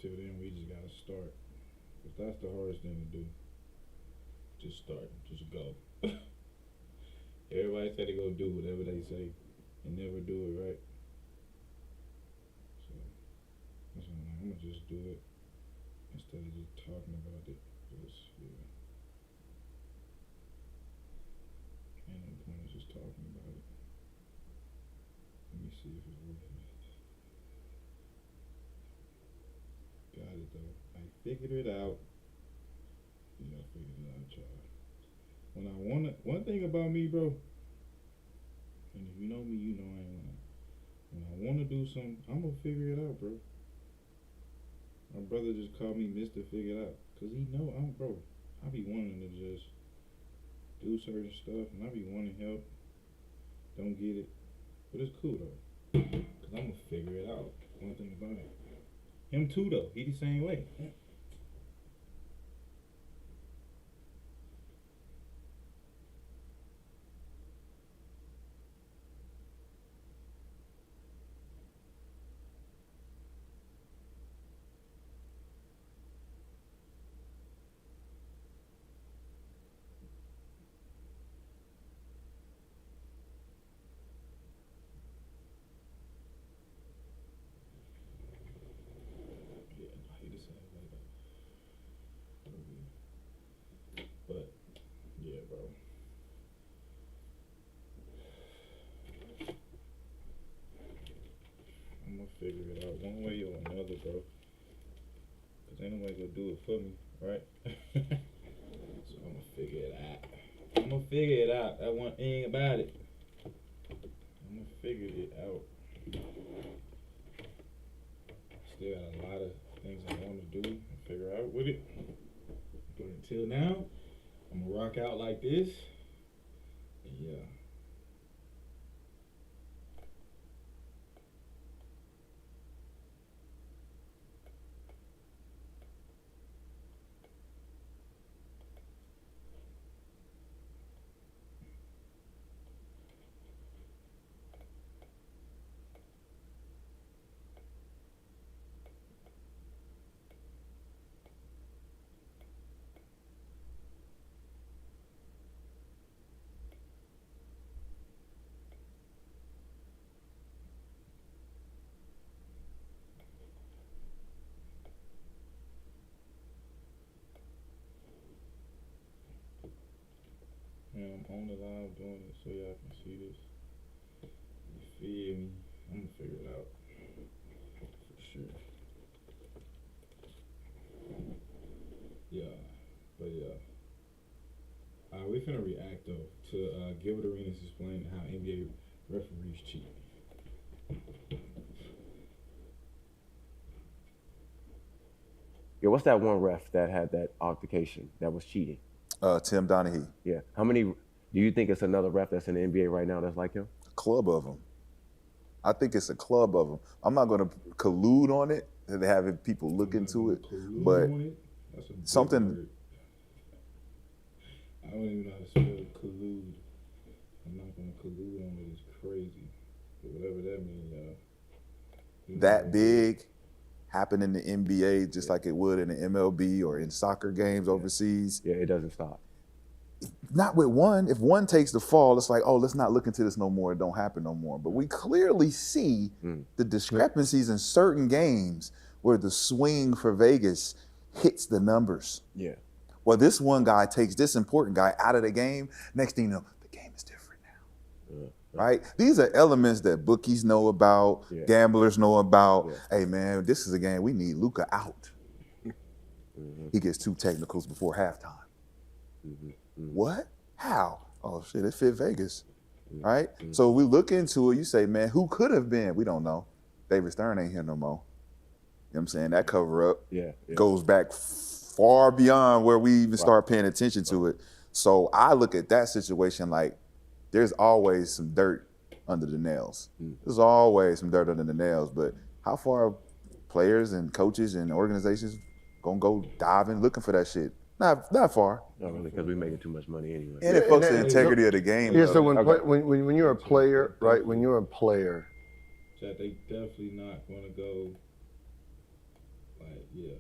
till then, we just gotta start. Cause that's the hardest thing to do. Just start. Just go. Everybody say they gonna do whatever they say and never do it, right? So that's why I'm gonna just do it instead of just talking about it. Just yeah, ain't no point in just talking about it. Let me see if it's working. Got it though. I figured it out. Yeah, I figured it out, y'all. One thing about me, bro, and if you know me, you know I ain't lying. When I wanna do something, I'm gonna figure it out, bro. My brother just called me Mr. Figure It Out, cause he know I'm bro. I be wanting to just do certain stuff, and I be wanting help. Don't get it, but it's cool though, cause I'm gonna figure it out. One thing about it. Him too though. He the same way. Yeah, no, he the same way though. But yeah, bro. I'm gonna figure it out one way or another, bro. Cause ain't nobody gonna do it for me, right? So I'm gonna figure it out. I'm gonna figure it out. That one thing about it. I'm gonna figure it out. Still got a lot of things I want to do and figure out with it. But until now, I'm gonna rock out like this. And yeah. I'm on the live doing it so y'all can see this. You feel me? I'm gonna figure it out. For sure. Yeah. But yeah. We finna react though to Gilbert Arenas explaining how NBA referees cheat. Yeah, what's that one ref that had that altercation that was cheating? Tim Donaghy. Yeah. How many do you think it's another ref that's in the NBA right now that's like him? A club of them. I think it's a club of them. I'm not going to collude on it and having people look into it, but That's a big something. word. I don't even know how to spell collude. I'm not gonna collude on it. It's crazy, but whatever that means, y'all. That big happen in the NBA just like it would in the MLB or in soccer games overseas. Yeah, it doesn't stop. Not with one. If one takes the fall, it's like, oh, let's not look into this no more. It don't happen no more. But we clearly see the discrepancies in certain games where the swing for Vegas hits the numbers. Yeah. Well, this one guy takes this important guy out of the game. Next thing you know, the game is different now. Right? These are elements that bookies know about, gamblers know about. Hey, man, this is a game we need Luka out. He gets 2 technicals before halftime. What? How? Oh, shit, it fit Vegas. Right? So we look into it, you say, man, who could have been? We don't know. David Stern ain't here no more. You know what I'm saying? That cover up goes back far beyond where we even start paying attention to it. So I look at that situation like there's always some dirt under the nails. There's always some dirt under the nails, but how far are players and coaches and organizations gonna go diving looking for that shit? Not far. Not really, because we're making too much money anyway. And it fucks the integrity of the game. Yeah, so when you're a player, right, when you're a player. That they definitely not gonna go Like, yeah.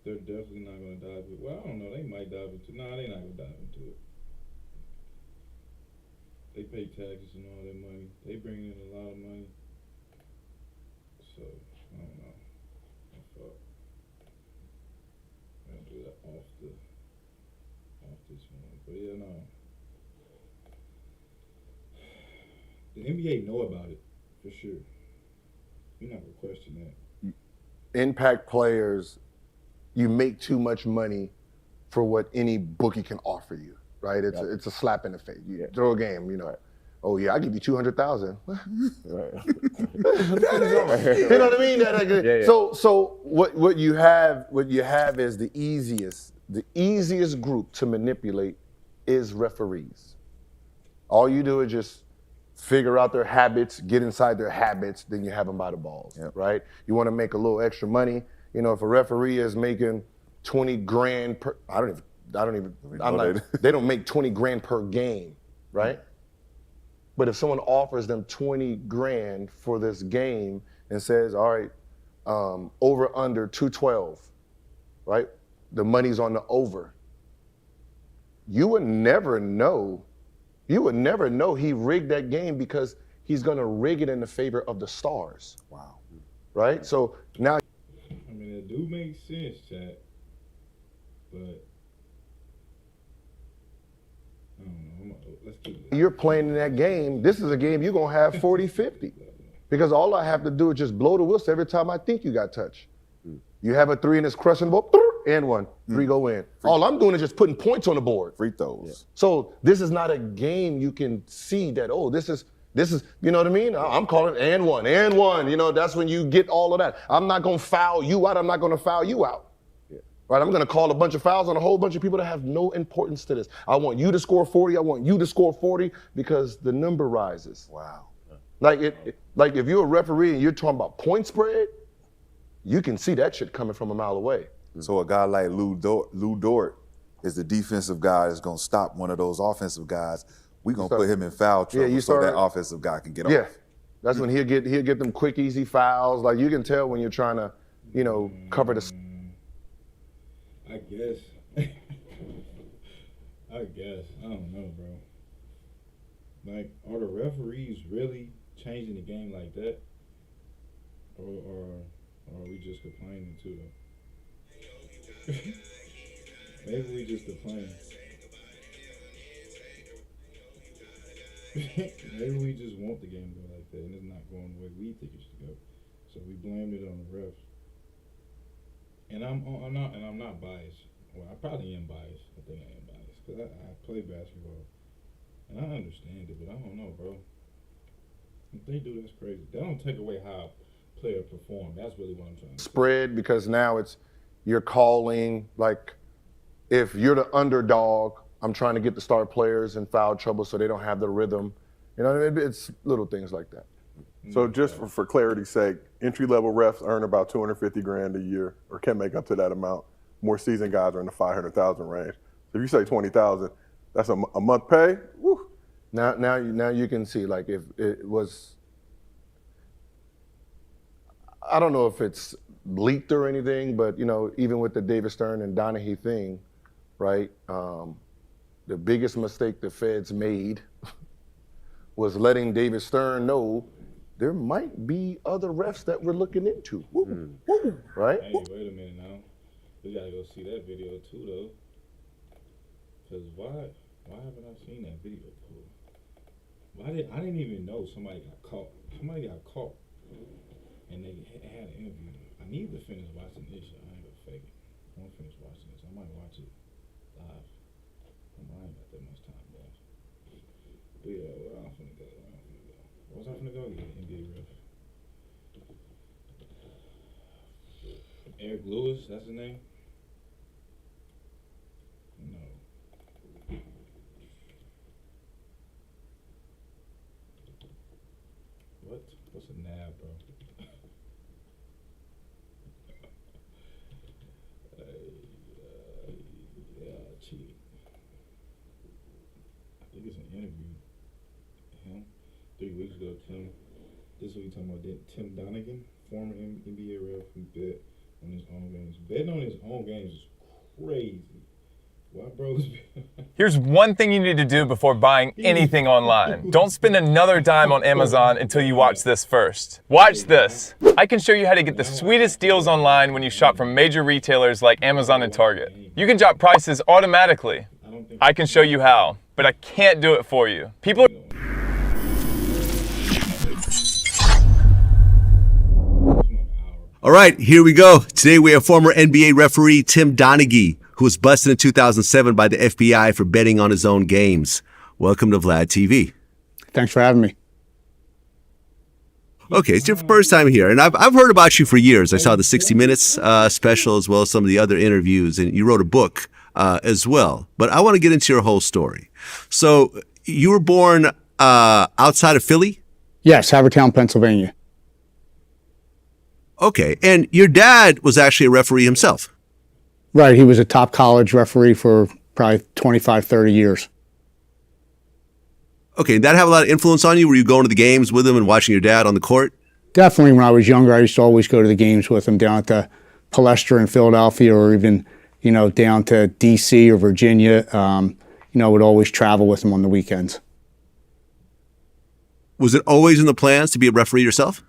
They're definitely not going to dive into it. Well, I don't know. They might dive into it. Nah, they're not going to dive into it. They pay taxes and all that money. They bring in a lot of money. So, I don't know. I thought I'll do that off this one. But yeah, no. The NBA know about it, for sure. You're not going to question that. Impact players, you make too much money for what any bookie can offer you, right? It's a slap in the face. You throw a game, you know. Right. Oh yeah, I give you 200,000. Right. You know what I mean? Yeah. So what you have is the easiest group to manipulate is referees. All you do is just figure out their habits, get inside their habits, then you have them by the balls, right? You want to make a little extra money. You know, if a referee is making 20 grand per, they don't make 20 grand per game, right? But if someone offers them 20 grand for this game and says, all right, over under 212, right? The money's on the over. You would never know he rigged that game because he's going to rig it in the favor of the stars. Wow. Right? So now. I mean, it do make sense, Chad. But I don't know. Let's keep it. You're playing in that game. This is a game you're going to have 40, 50. Because all I have to do is just blow the whistle every time I think you got touched. You have a 3 and it's crushing the ball, and 1. 3 go in. All I'm doing is just putting points on the board. Free throws. Yeah. So this is not a game you can see that, oh, this is, you know what I mean? I'm calling and 1. You know, that's when you get all of that. I'm not going to foul you out. I'm not going to foul you out. Yeah. Right? I'm going to call a bunch of fouls on a whole bunch of people that have no importance to this. I want you to score 40. I want you to score 40 because the number rises. Wow. Like if you're a referee and you're talking about point spread, you can see that shit coming from a mile away. So a guy like Lou Dort is the defensive guy that's going to stop one of those offensive guys. We're going to put him in foul trouble so that offensive guy can get off. Yeah, that's when he'll get them quick, easy fouls. Like you can tell when you're trying to, you know, cover the. I guess. I don't know, bro. Like, are the referees really changing the game like that? Or are we just complaining too, though? Maybe we just complain. Maybe we just want the game to go like that, and it's not going the way we think it should go. So we blamed it on the refs. And I'm not biased. Well, I probably am biased. I think I am biased because I play basketball, and I understand it, but I don't know, bro. If they do, that's crazy. That don't take away how a player perform. That's really what I'm trying to say. Spread, because now you're calling, like, if you're the underdog, I'm trying to get the star players in foul trouble so they don't have the rhythm. You know what I mean? It's little things like that. So just for clarity's sake, entry-level refs earn about $250,000 a year, or can make up to that amount. More seasoned guys are in the $500,000 range. So if you say $20,000, that's a month pay. Woo. Now you can see, like, if it was, I don't know if it's leaked or anything, but you know, even with the David Stern and Donaghy thing, right? The biggest mistake the feds made was letting David Stern know there might be other refs that we're looking into. Right? Hey, wait a minute now. We gotta go see that video too, though. Cause why haven't I seen that video before? I didn't even know somebody got caught. Somebody got caught, and they had an interview. I need to finish watching this. I ain't gonna fake it. I want to finish watching this. I might watch it live. I ain't got that much time, boys. But yeah, where I'm finna go? Where was I finna go? Yeah, NBA ref. Eric Lewis, that's his name? No. What? What's a nab, bro? Cheating. I think it's an interview. Him 3 weeks ago, Tim This is what you talking about. Tim Donaghy, former NBA ref, who bet on his own games. Betting on his own games is crazy. Why, bro? Here's one thing you need to do before buying anything online. Don't spend another dime on Amazon until you watch this first. Watch this. I can show you how to get the sweetest deals online when you shop from major retailers like Amazon and Target. You can drop prices automatically. I can show you how, but I can't do it for you. People All right, here we go. Today we have former NBA referee Tim Donaghy, who was busted in 2007 by the FBI for betting on his own games. Welcome to Vlad TV. Thanks for having me. Okay, it's your first time here, and I've heard about you for years. I saw the 60 Minutes special as well as some of the other interviews, and you wrote a book as well. But I want to get into your whole story. So you were born outside of Philly? Yes, Havertown, Pennsylvania. Okay, and your dad was actually a referee himself. Right, he was a top college referee for probably 25, 30 years. Okay, did that have a lot of influence on you? Were you going to the games with him and watching your dad on the court? Definitely when I was younger, I used to always go to the games with him down at the Palestra in Philadelphia, or even, down to D.C. or Virginia. Would always travel with him on the weekends. Was it always in the plans to be a referee yourself?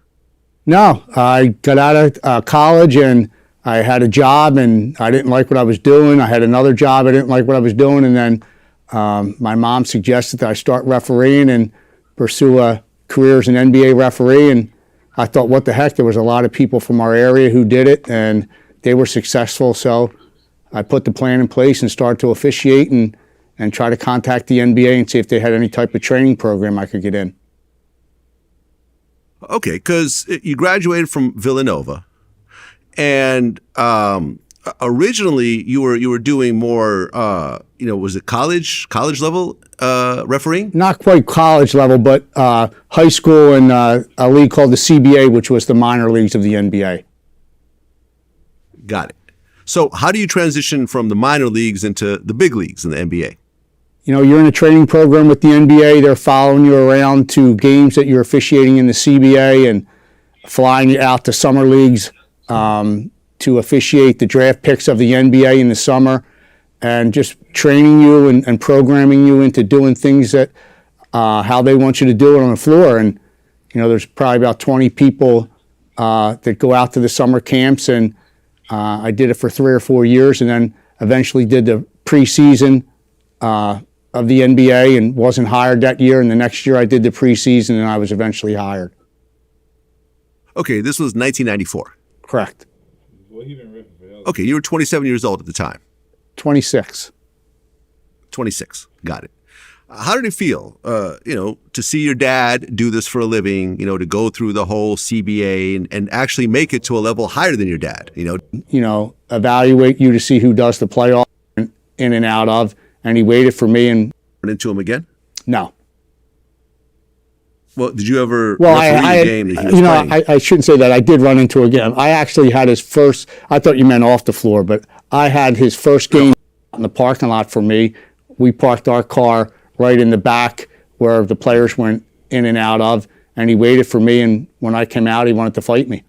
No, I got out of college and I had a job and I didn't like what I was doing. I had another job, I didn't like what I was doing. And then my mom suggested that I start refereeing and pursue a career as an NBA referee. And I thought, what the heck? There was a lot of people from our area who did it and they were successful. So I put the plan in place and started to officiate and try to contact the NBA and see if they had any type of training program I could get in. Okay, because you graduated from Villanova, and originally you were doing more, was it college level refereeing? Not quite college level, but high school and a league called the CBA, which was the minor leagues of the NBA. Got it. So how do you transition from the minor leagues into the big leagues in the NBA? You're in a training program with the NBA. They're following you around to games that you're officiating in the CBA and flying you out to summer leagues to officiate the draft picks of the NBA in the summer, and just training you and programming you into doing things that how they want you to do it on the floor. And there's probably about 20 people that go out to the summer camps, and I did it for 3 or 4 years, and then eventually did the preseason of the NBA and wasn't hired that year. And the next year I did the preseason and I was eventually hired. Okay, this was 1994. Correct. Okay, you were 27 years old at the time. 26. 26, got it. How did it feel, to see your dad do this for a living, to go through the whole CBA and actually make it to a level higher than your dad, Evaluate you to see who does the playoff in and out of. And he waited for me and run into him again? No. Well, did you ever referee a game that he was playing? I shouldn't say that. I did run into him again. I actually had his first, I thought you meant off the floor, but I had his first game in the parking lot for me. We parked our car right in the back where the players went in and out of, and he waited for me, and when I came out, he wanted to fight me.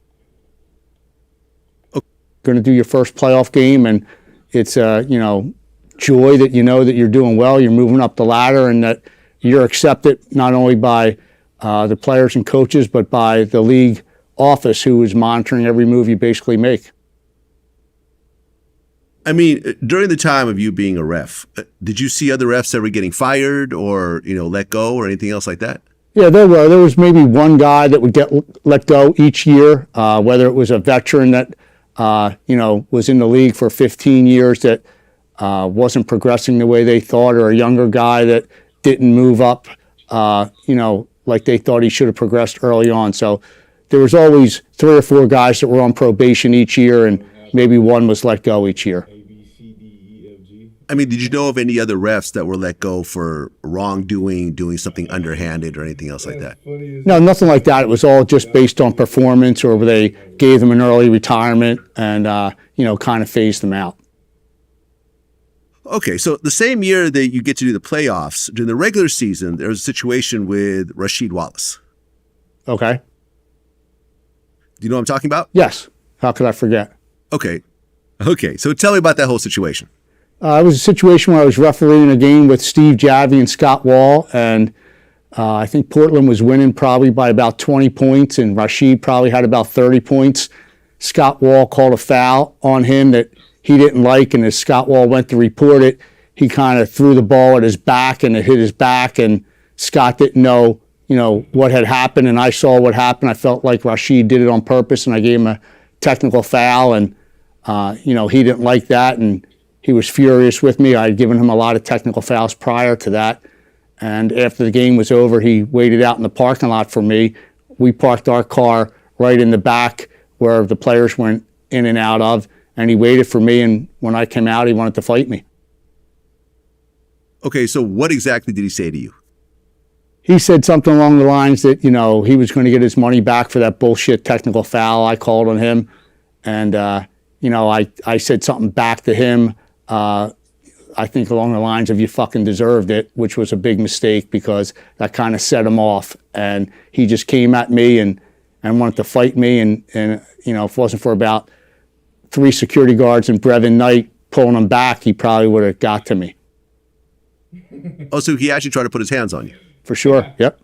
Okay. Going to do your first playoff game, and it's, joy that that you're doing well, you're moving up the ladder, and that you're accepted not only by the players and coaches, but by the league office who is monitoring every move you basically make. I mean, during the time of you being a ref, did you see other refs ever getting fired or, let go or anything else like that? Yeah, there were. There was maybe one guy that would get let go each year, whether it was a veteran that, was in the league for 15 years that wasn't progressing the way they thought, or a younger guy that didn't move up, like they thought he should have progressed early on. So there was always 3 or 4 guys that were on probation each year, and maybe one was let go each year. I mean, did you know of any other refs that were let go for wrongdoing, doing something underhanded or anything else like that? No, nothing like that. It was all just based on performance, or they gave them an early retirement and, kind of phased them out. Okay, so the same year that you get to do the playoffs, during the regular season, there was a situation with Rasheed Wallace. Okay. Do you know what I'm talking about? Yes. How could I forget? Okay. Okay. So tell me about that whole situation. It was a situation where I was refereeing a game with Steve Javy and Scott Wall, and I think Portland was winning probably by about 20 points, and Rasheed probably had about 30 points. Scott Wall called a foul on him that he didn't like, and as Scott Wall went to report it, he kind of threw the ball at his back, and it hit his back, and Scott didn't know, what had happened, and I saw what happened. I felt like Rasheed did it on purpose, and I gave him a technical foul, and he didn't like that, and he was furious with me. I had given him a lot of technical fouls prior to that, and after the game was over, he waited out in the parking lot for me. We parked our car right in the back where the players went in and out of, and he waited for me, and when I came out, he wanted to fight me. Okay, so what exactly did he say to you? He said something along the lines that, he was going to get his money back for that bullshit technical foul I called on him. And, I said something back to him, I think along the lines of, you fucking deserved it, which was a big mistake because that kind of set him off. And he just came at me and wanted to fight me. And if it wasn't for about 3 security guards and Brevin Knight pulling him back, he probably would have got to me. Oh, so he actually tried to put his hands on you? For sure, yep.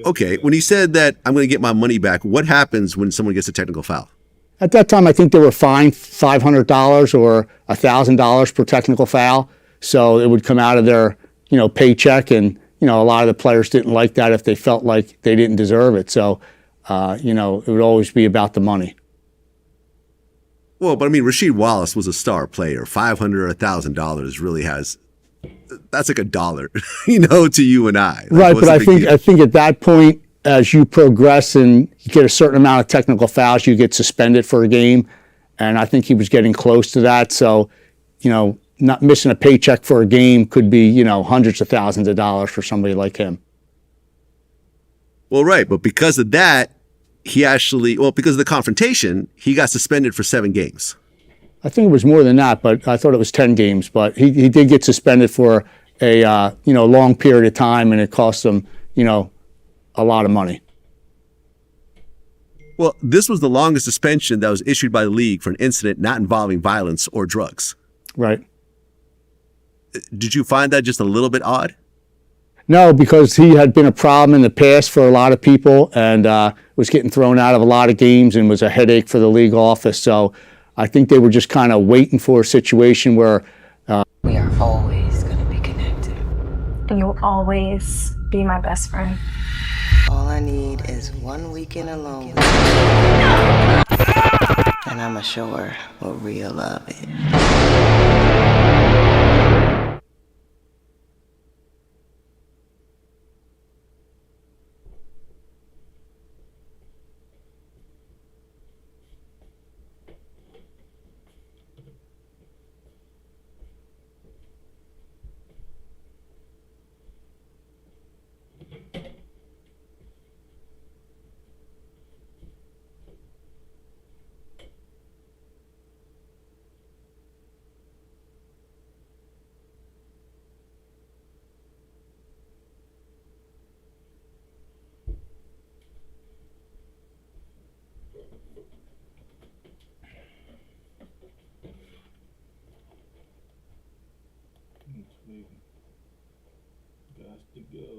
Okay, when he said that I'm going to get my money back, what happens when someone gets a technical foul? At that time, I think they were fined $500 or $1,000 per technical foul. So it would come out of their, paycheck. And, a lot of the players didn't like that if they felt like they didn't deserve it. So, it would always be about the money. Well, but I mean, Rasheed Wallace was a star player. $500 or $1,000 really that's like $1, to you and I. Right, but I think at that point, as you progress and you get a certain amount of technical fouls, you get suspended for a game. And I think he was getting close to that. So, not missing a paycheck for a game could be, hundreds of thousands of dollars for somebody like him. Well, right. But because of that, because of the confrontation, he got suspended for 7 games. I think it was more than that, but I thought it was 10 games. But he did get suspended for a, long period of time, and it cost him, a lot of money. Well, this was the longest suspension that was issued by the league for an incident not involving violence or drugs. Right. Did you find that just a little bit odd? No, because he had been a problem in the past for a lot of people and was getting thrown out of a lot of games and was a headache for the league office. So I think they were just kind of waiting for a situation where... we are always going to be connected. You will always be my best friend. All I need is 1 weekend alone. And I'ma show her what real love is.